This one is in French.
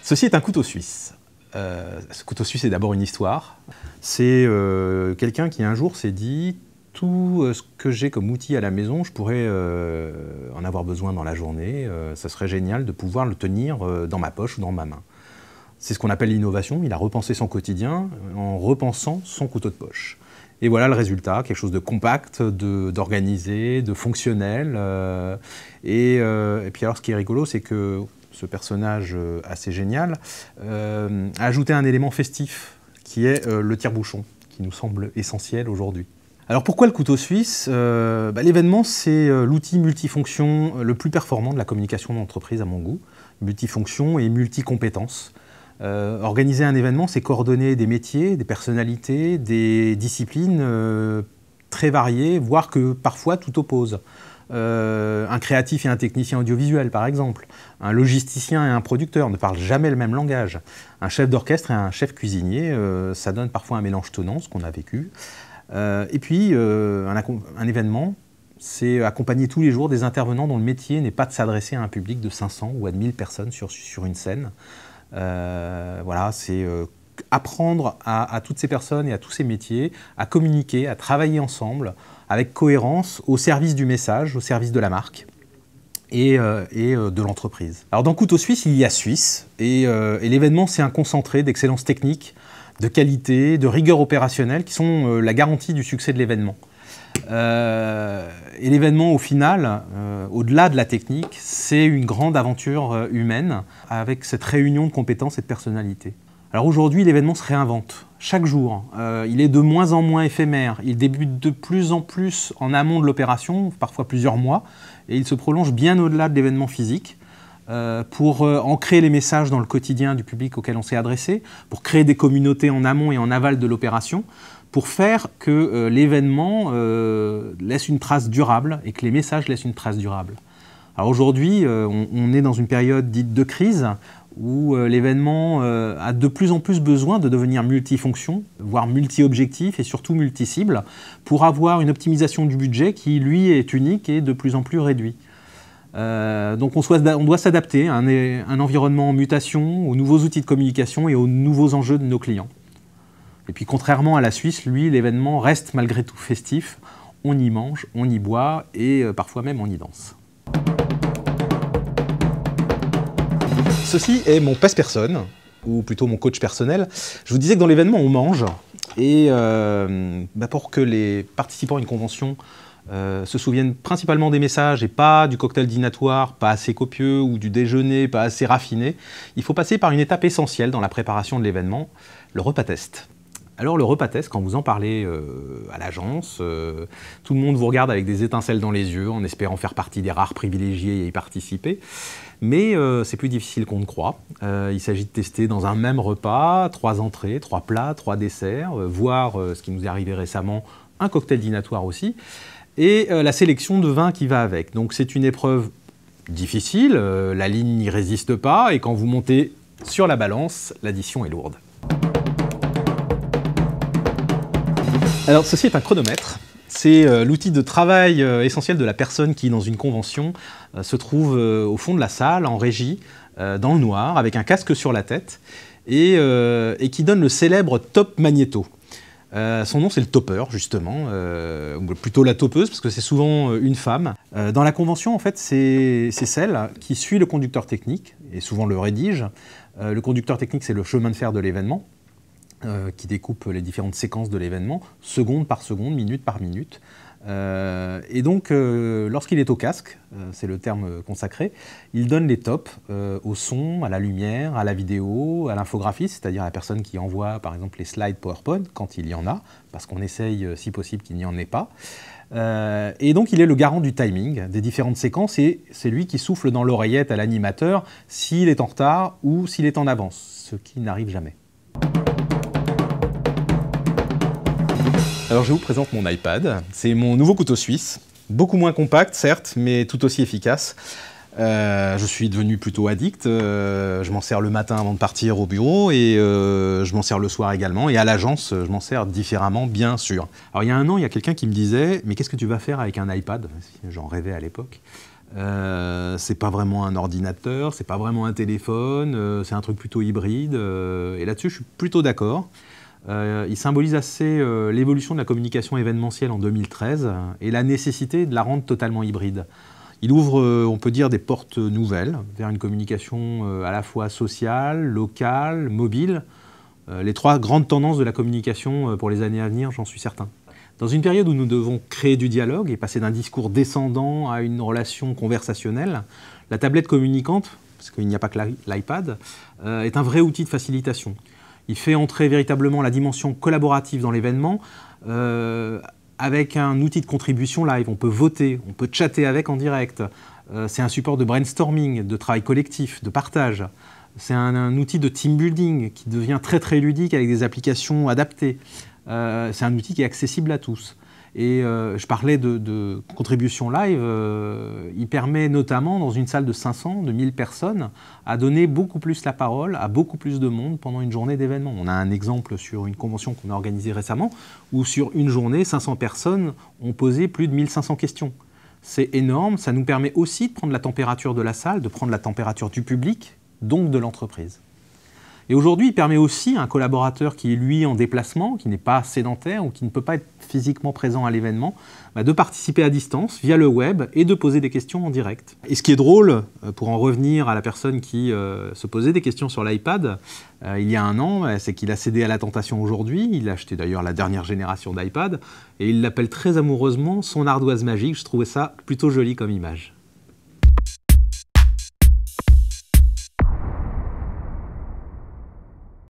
Ceci est un couteau suisse. Ce couteau suisse est d'abord une histoire. C'est quelqu'un qui un jour s'est dit « tout ce que j'ai comme outil à la maison, je pourrais en avoir besoin dans la journée. Ça serait génial de pouvoir le tenir dans ma poche ou dans ma main. » C'est ce qu'on appelle l'innovation. Il a repensé son quotidien en repensant son couteau de poche. Et voilà le résultat, quelque chose de compact, d'organisé, de fonctionnel. Et puis alors ce qui est rigolo, c'est que ce personnage assez génial a ajouté un élément festif qui est le tire-bouchon, qui nous semble essentiel aujourd'hui. Alors pourquoi le couteau suisse? L'événement, c'est l'outil multifonction le plus performant de la communication d'entreprise à mon goût. Multifonction et multicompétences. Organiser un événement, c'est coordonner des métiers, des personnalités, des disciplines très variées, voire que parfois tout oppose. Un créatif et un technicien audiovisuel, par exemple. Un logisticien et un producteur ne parlent jamais le même langage. Un chef d'orchestre et un chef cuisinier, ça donne parfois un mélange tonnant, ce qu'on a vécu. Et puis, un événement, c'est accompagner tous les jours des intervenants dont le métier n'est pas de s'adresser à un public de 500 ou à 1000 personnes sur une scène. Voilà, c'est apprendre à toutes ces personnes et à tous ces métiers à communiquer, à travailler ensemble, avec cohérence, au service du message, au service de la marque et de l'entreprise. Alors dans Couteau Suisse, il y a Suisse, et l'événement c'est un concentré d'excellence technique, de qualité, de rigueur opérationnelle qui sont la garantie du succès de l'événement. Et l'événement au final, au-delà de la technique, c'est une grande aventure humaine avec cette réunion de compétences et de personnalités. Alors aujourd'hui, l'événement se réinvente chaque jour. Il est de moins en moins éphémère. Il débute de plus en plus en amont de l'opération, parfois plusieurs mois, et il se prolonge bien au-delà de l'événement physique pour ancrer les messages dans le quotidien du public auquel on s'est adressé, pour créer des communautés en amont et en aval de l'opération, pour faire que l'événement laisse une trace durable et que les messages laissent une trace durable. Alors aujourd'hui, on est dans une période dite de crise, où l'événement a de plus en plus besoin de devenir multifonction, voire multi-objectif et surtout multi-cible, pour avoir une optimisation du budget qui, lui, est unique et de plus en plus réduit. Donc on doit s'adapter à un environnement en mutation, aux nouveaux outils de communication et aux nouveaux enjeux de nos clients. Et puis contrairement à la Suisse, lui, l'événement reste malgré tout festif. On y mange, on y boit et parfois même on y danse. Ceci est mon pèse-personne, ou plutôt mon coach personnel. Je vous disais que dans l'événement, on mange. Et pour que les participants à une convention se souviennent principalement des messages et pas du cocktail dînatoire, pas assez copieux, ou du déjeuner, pas assez raffiné, il faut passer par une étape essentielle dans la préparation de l'événement, le repas test. Alors le repas test, quand vous en parlez à l'agence, tout le monde vous regarde avec des étincelles dans les yeux en espérant faire partie des rares privilégiés et y participer. Mais c'est plus difficile qu'on ne croit. Il s'agit de tester dans un même repas 3 entrées, 3 plats, 3 desserts, voire, ce qui nous est arrivé récemment, un cocktail dînatoire aussi, et la sélection de vins qui va avec. Donc c'est une épreuve difficile, la ligne n'y résiste pas, et quand vous montez sur la balance, l'addition est lourde. Alors ceci est un chronomètre, c'est l'outil de travail essentiel de la personne qui, dans une convention, se trouve au fond de la salle, en régie, dans le noir, avec un casque sur la tête, et qui donne le célèbre top magnéto. Son nom c'est le topper justement, ou plutôt la topeuse, parce que c'est souvent une femme. Dans la convention, en fait, c'est celle qui suit le conducteur technique, et souvent le rédige. Le conducteur technique, c'est le chemin de fer de l'événement, qui découpe les différentes séquences de l'événement, seconde par seconde, minute par minute. Et donc, lorsqu'il est au casque, c'est le terme consacré, il donne les tops au son, à la lumière, à la vidéo, à l'infographie, c'est-à-dire à la personne qui envoie par exemple les slides PowerPoint, quand il y en a, parce qu'on essaye si possible qu'il n'y en ait pas. Et donc il est le garant du timing des différentes séquences et c'est lui qui souffle dans l'oreillette à l'animateur s'il est en retard ou s'il est en avance, ce qui n'arrive jamais. Alors je vous présente mon iPad, c'est mon nouveau couteau suisse, beaucoup moins compact certes, mais tout aussi efficace. Je suis devenu plutôt addict, je m'en sers le matin avant de partir au bureau et je m'en sers le soir également. Et à l'agence, je m'en sers différemment, bien sûr. Alors il y a un an, il y a quelqu'un qui me disait « Mais qu'est-ce que tu vas faire avec un iPad ?» J'en rêvais à l'époque. C'est pas vraiment un ordinateur, c'est pas vraiment un téléphone, c'est un truc plutôt hybride. Et là-dessus, je suis plutôt d'accord. Il symbolise assez l'évolution de la communication événementielle en 2013 et la nécessité de la rendre totalement hybride. Il ouvre, on peut dire, des portes nouvelles vers une communication à la fois sociale, locale, mobile. Les trois grandes tendances de la communication pour les années à venir, j'en suis certain. Dans une période où nous devons créer du dialogue et passer d'un discours descendant à une relation conversationnelle, la tablette communicante, parce qu'il n'y a pas que l'iPad, est un vrai outil de facilitation. Il fait entrer véritablement la dimension collaborative dans l'événement avec un outil de contribution live. On peut voter, on peut chatter avec en direct. C'est un support de brainstorming, de travail collectif, de partage. C'est un outil de team building qui devient très très ludique avec des applications adaptées. C'est un outil qui est accessible à tous. Et je parlais de contribution live, il permet notamment dans une salle de 500, de 1000 personnes, à donner beaucoup plus la parole à beaucoup plus de monde pendant une journée d'événement. On a un exemple sur une convention qu'on a organisée récemment, où sur une journée, 500 personnes ont posé plus de 1500 questions. C'est énorme, ça nous permet aussi de prendre la température de la salle, de prendre la température du public, donc de l'entreprise. Et aujourd'hui, il permet aussi à un collaborateur qui est, lui, en déplacement, qui n'est pas sédentaire ou qui ne peut pas être physiquement présent à l'événement, de participer à distance via le web et de poser des questions en direct. Et ce qui est drôle, pour en revenir à la personne qui se posait des questions sur l'iPad, il y a un an, c'est qu'il a cédé à la tentation aujourd'hui. Il a acheté d'ailleurs la dernière génération d'iPad et il l'appelle très amoureusement son ardoise magique. Je trouvais ça plutôt joli comme image.